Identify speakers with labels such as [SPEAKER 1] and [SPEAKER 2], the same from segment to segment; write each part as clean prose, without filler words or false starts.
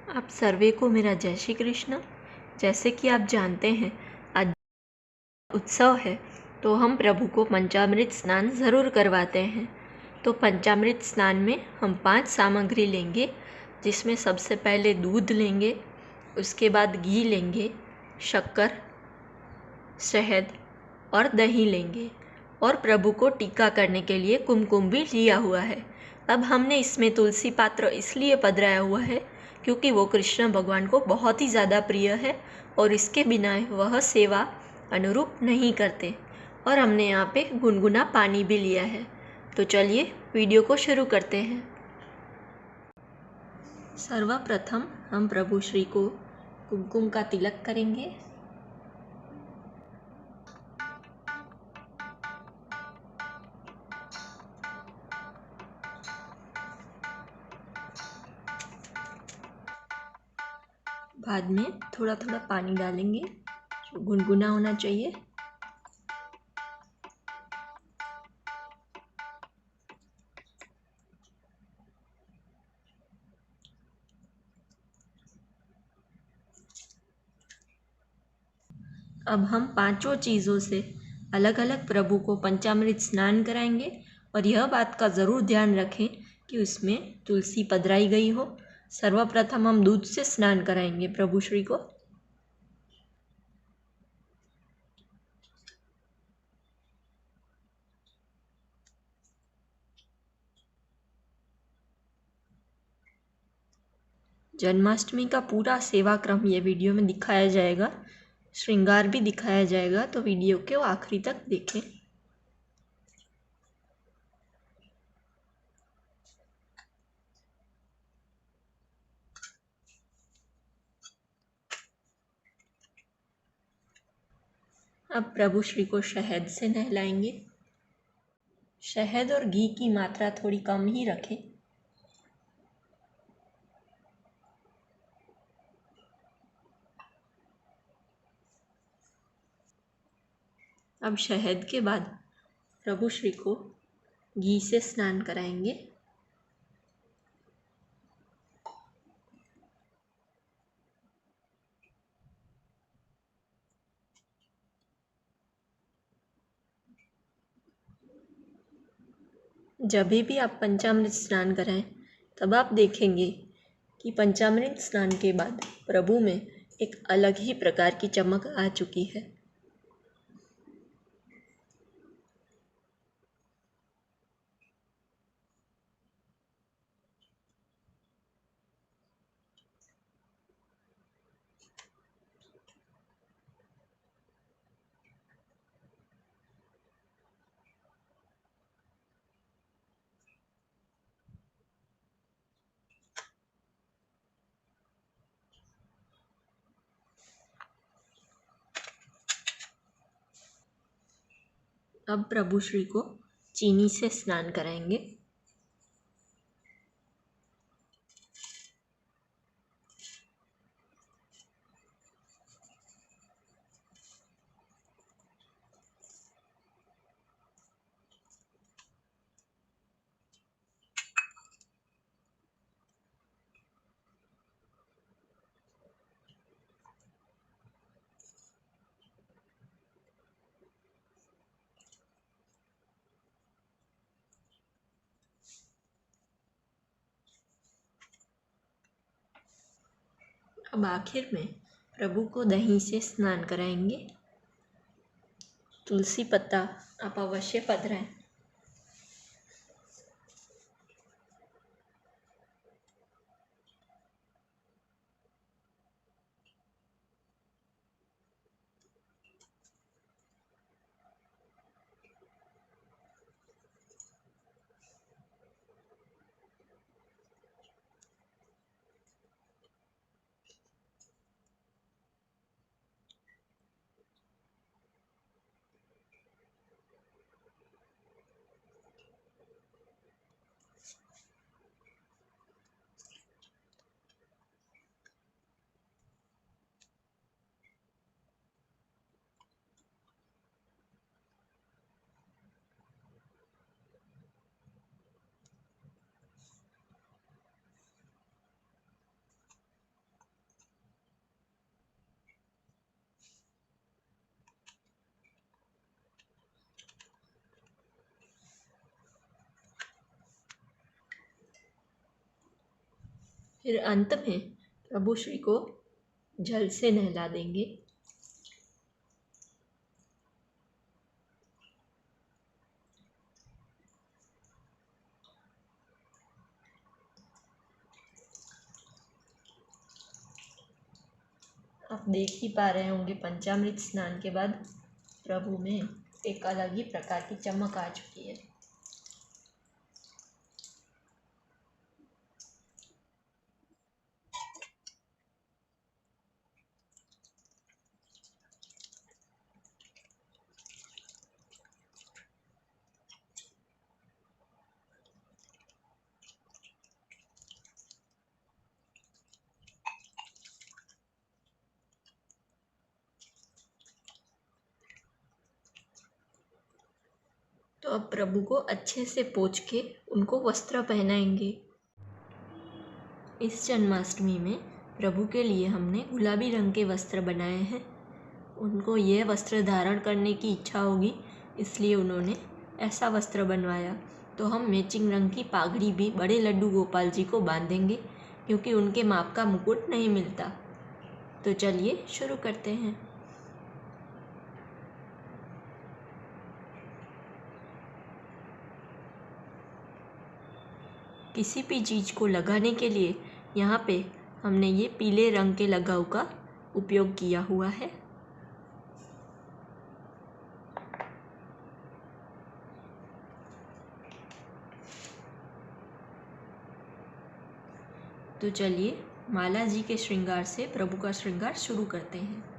[SPEAKER 1] आप सर्वे को मेरा जय श्री कृष्ण। जैसे कि आप जानते हैं आज उत्सव है, तो हम प्रभु को पंचामृत स्नान ज़रूर करवाते हैं। तो पंचामृत स्नान में हम 5 सामग्री लेंगे, जिसमें सबसे पहले दूध लेंगे, उसके बाद घी लेंगे, शक्कर, शहद और दही लेंगे, और प्रभु को टीका करने के लिए कुमकुम भी लिया हुआ है। अब हमने इसमें तुलसी पात्र इसलिए पधराया हुआ है क्योंकि वो कृष्ण भगवान को बहुत ही ज़्यादा प्रिय है और इसके बिना वह सेवा अनुरूप नहीं करते। और हमने यहाँ पे गुनगुना पानी भी लिया है। तो चलिए वीडियो को शुरू करते हैं। सर्वप्रथम हम प्रभु श्री को कुमकुम का तिलक करेंगे। बाद में थोड़ा थोड़ा पानी डालेंगे जो गुनगुना होना चाहिए। अब हम पांचों चीज़ों से अलग अलग प्रभु को पंचामृत स्नान कराएंगे, और यह बात का ज़रूर ध्यान रखें कि उसमें तुलसी पधराई गई हो। सर्वप्रथम हम दूध से स्नान कराएंगे प्रभु श्री को। जन्माष्टमी का पूरा सेवा क्रम ये वीडियो में दिखाया जाएगा, श्रृंगार भी दिखाया जाएगा, तो वीडियो के आखिरी तक देखें। अब प्रभु श्री को शहद से नहलाएंगे। शहद और घी की मात्रा थोड़ी कम ही रखें। अब शहद के बाद प्रभु श्री को घी से स्नान कराएंगे। जब भी आप पंचामृत स्नान कराएं, तब आप देखेंगे कि पंचामृत स्नान के बाद प्रभु में एक अलग ही प्रकार की चमक आ चुकी है। अब प्रभु श्री को चीनी से स्नान कराएंगे। अब आखिर में प्रभु को दही से स्नान कराएंगे। तुलसी पत्ता आप अवश्य पधराएं। फिर अंत में प्रभु श्री को जल से नहला देंगे। आप देख ही पा रहे होंगे पंचामृत स्नान के बाद प्रभु में एक अलग ही प्रकार की चमक आ चुकी है। तो अब प्रभु को अच्छे से पोंछ के उनको वस्त्र पहनाएंगे। इस जन्माष्टमी में प्रभु के लिए हमने गुलाबी रंग के वस्त्र बनाए हैं। उनको यह वस्त्र धारण करने की इच्छा होगी, इसलिए उन्होंने ऐसा वस्त्र बनवाया। तो हम मैचिंग रंग की पागड़ी भी बड़े लड्डू गोपाल जी को बांधेंगे, क्योंकि उनके माप का मुकुट नहीं मिलता। तो चलिए शुरू करते हैं। किसी भी चीज़ को लगाने के लिए यहाँ पे हमने ये पीले रंग के लगाव का उपयोग किया हुआ है। तो चलिए माला जी के श्रृंगार से प्रभु का श्रृंगार शुरू करते हैं।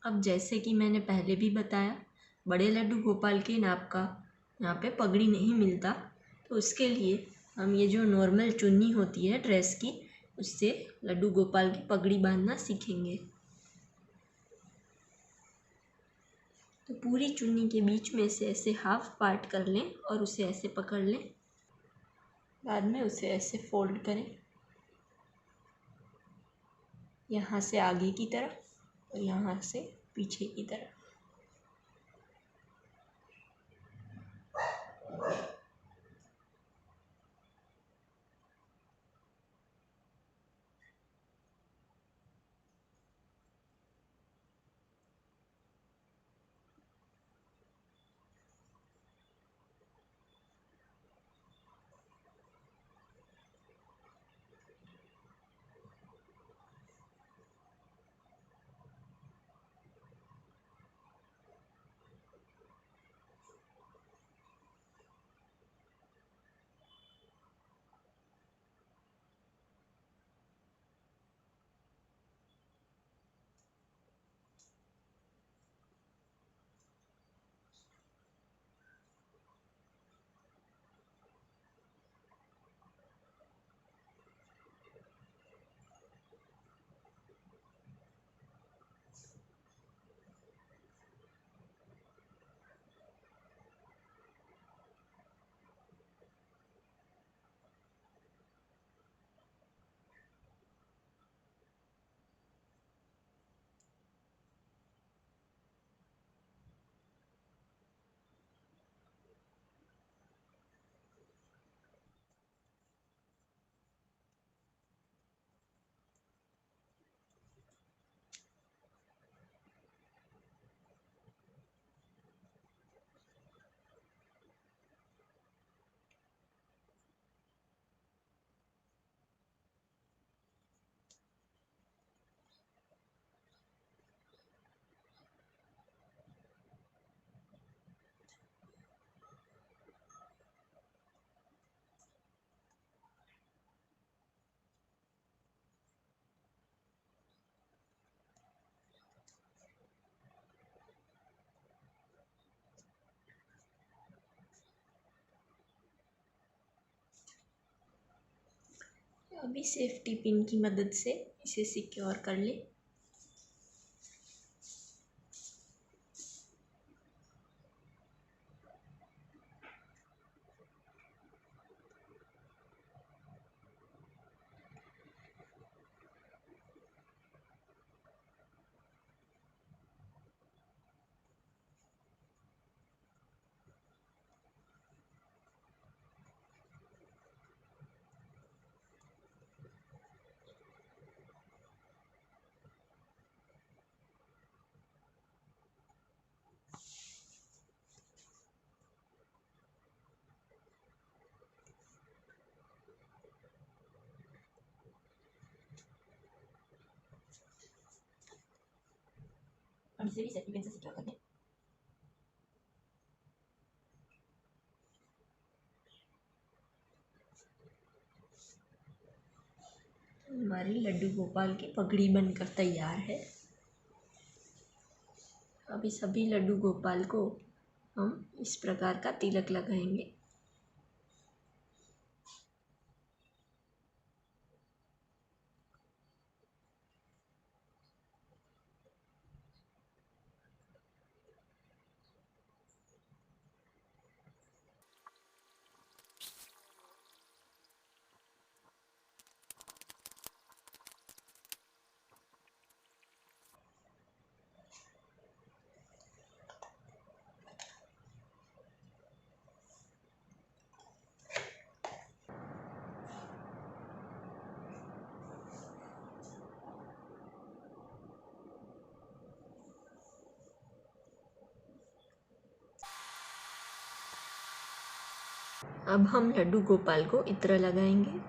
[SPEAKER 1] अब जैसे कि मैंने पहले भी बताया, बड़े लड्डू गोपाल के नाप का यहाँ पे पगड़ी नहीं मिलता। तो उसके लिए हम ये जो नॉर्मल चुन्नी होती है ड्रेस की, उससे लड्डू गोपाल की पगड़ी बांधना सीखेंगे। तो पूरी चुन्नी के बीच में से ऐसे हाफ पार्ट कर लें और उसे ऐसे पकड़ लें। बाद में उसे ऐसे फोल्ड करें, यहाँ से आगे की तरफ और यहाँ से पीछे की तरफ। अभी सेफ्टी पिन की मदद से इसे सिक्योर कर लें। अब इसे भी सेफ्टी पिन से सिक्योर कर लें। हमारी लड्डू गोपाल की पगड़ी बनकर तैयार है। अभी सभी लड्डू गोपाल को हम इस प्रकार का तिलक लगाएंगे। अब हम लड्डू गोपाल को इत्र लगाएंगे।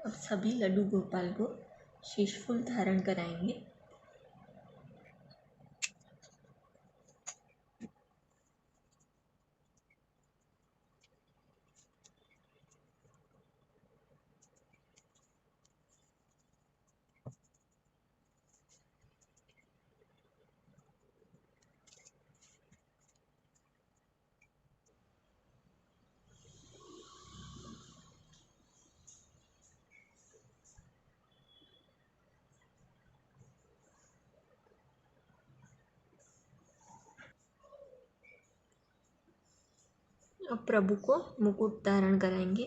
[SPEAKER 1] अब सभी लड्डू गोपाल को शीशफूल धारण कराएंगे। अब प्रभु को मुकुट धारण कराएंगे।